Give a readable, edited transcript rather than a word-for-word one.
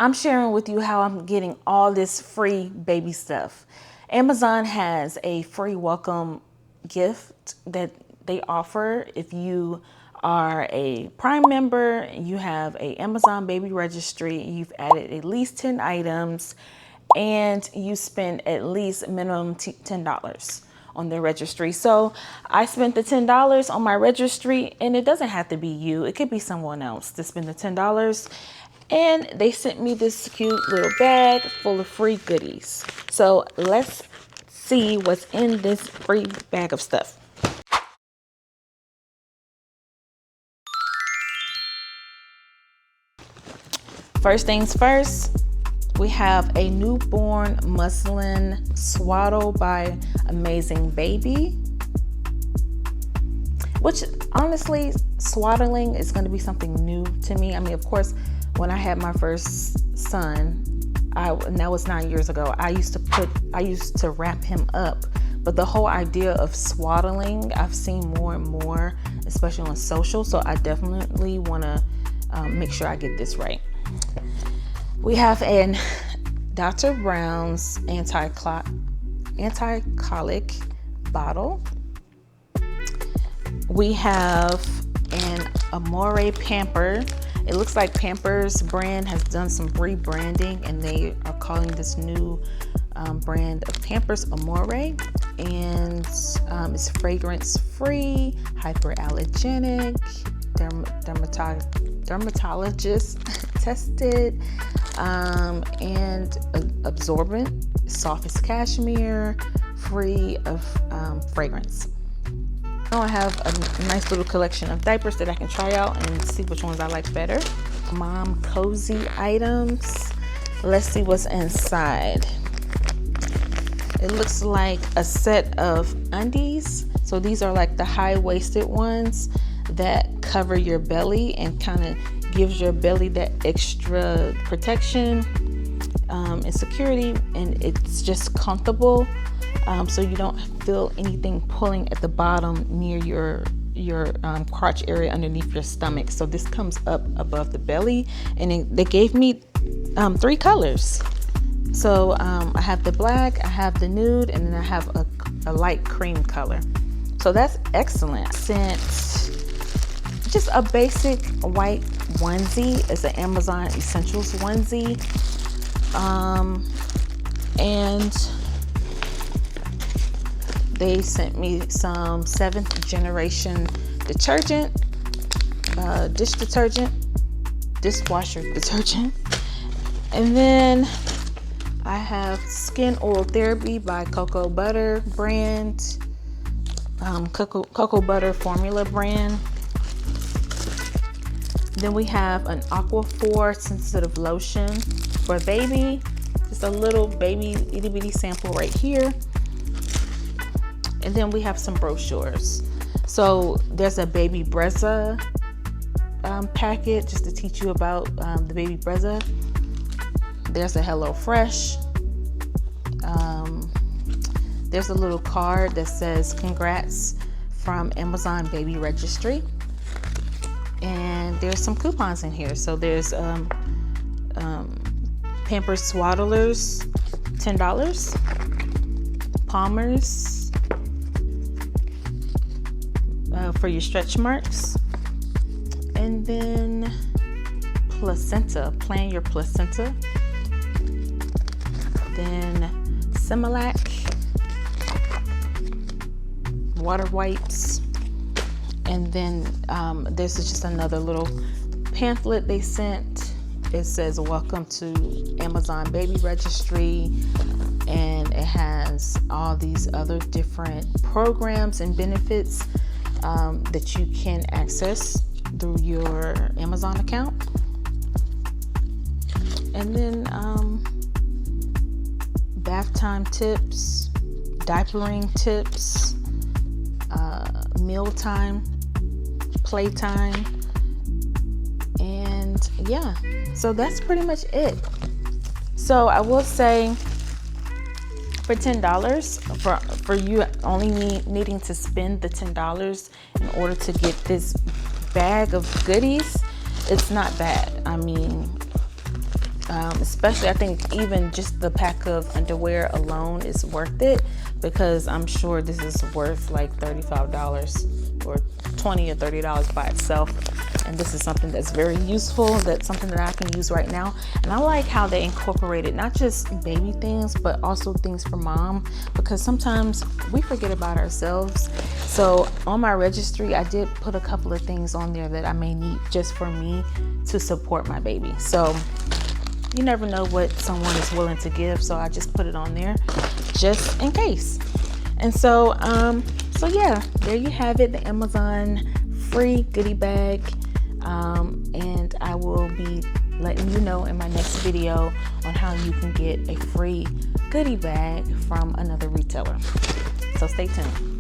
I'm sharing with you how I'm getting all this free baby stuff. Amazon has a free welcome gift that they offer if you are a Prime member, you have a Amazon baby registry, you've added at least 10 items, and you spend at least minimum $10 on their registry. So I spent the $10 on my registry, and it doesn't have to be you. It could be someone else to spend the $10. And they sent me this cute little bag full of free goodies. So let's see what's in this free bag of stuff. First things first, we have a newborn muslin swaddle by Amazing Baby, which honestly, swaddling is going to be something new to me. I mean, of course, when I had my first son, and that was 9 years ago, I used to wrap him up. But the whole idea of swaddling, I've seen more and more, especially on social. So I definitely want to make sure I get this right. We have an Dr. Brown's anti-colic bottle. We have an Amore Pamper. It looks like Pampers brand has done some rebranding, and they are calling this new brand of Pampers Amore, and it's fragrance free, hyperallergenic, dermatologist tested, and absorbent, soft as cashmere, free of fragrance. Now I have a nice little collection of diapers that I can try out and see which ones I like better. Mom cozy items. Let's see what's inside. It looks like a set of undies. So these are like the high-waisted ones that cover your belly and kind of gives your belly that extra protection and security, and it's just comfortable, so you don't feel anything pulling at the bottom near your crotch area underneath your stomach. So this comes up above the belly, and they gave me 3 colors. So I have the black, I have the nude, and then I have a light cream color. So that's excellent. Since just a basic white onesie, it's an Amazon Essentials onesie, and they sent me some 7th generation detergent, dishwasher detergent, and then I have Skin Oil Therapy by Cocoa Butter brand, Cocoa Butter formula brand. Then we have an Aquaphor sensitive lotion for baby, just a little baby itty bitty sample right here. And then we have some brochures. So there's a baby Brezza packet just to teach you about the baby Brezza. There's a Hello Fresh. There's a little card that says congrats from Amazon Baby Registry. And there's some coupons in here. So there's Pampers Swaddlers, $10. Palmer's for your stretch marks. And then placenta, plan your placenta. Then Similac, water wipes. And then there's just another little pamphlet they sent. It says welcome to Amazon Baby Registry, and it has all these other different programs and benefits that you can access through your Amazon account. And then bath time tips, diapering tips, meal time, playtime, and yeah, so that's pretty much it. So I will say, for $10, for you only needing to spend the $10 in order to get this bag of goodies, it's not bad. I mean, Especially, I think even just the pack of underwear alone is worth it, because I'm sure this is worth like $35 or $20 or $30 by itself. And this is something that's very useful. That's something that I can use right now. And I like how they incorporated not just baby things, but also things for mom, because sometimes we forget about ourselves. So on my registry, I did put a couple of things on there that I may need just for me to support my baby. So you never know what someone is willing to give, so I just put it on there just in case. And so yeah, there you have it, the Amazon free goodie bag. And I will be letting you know in my next video on how you can get a free goodie bag from another retailer. So stay tuned.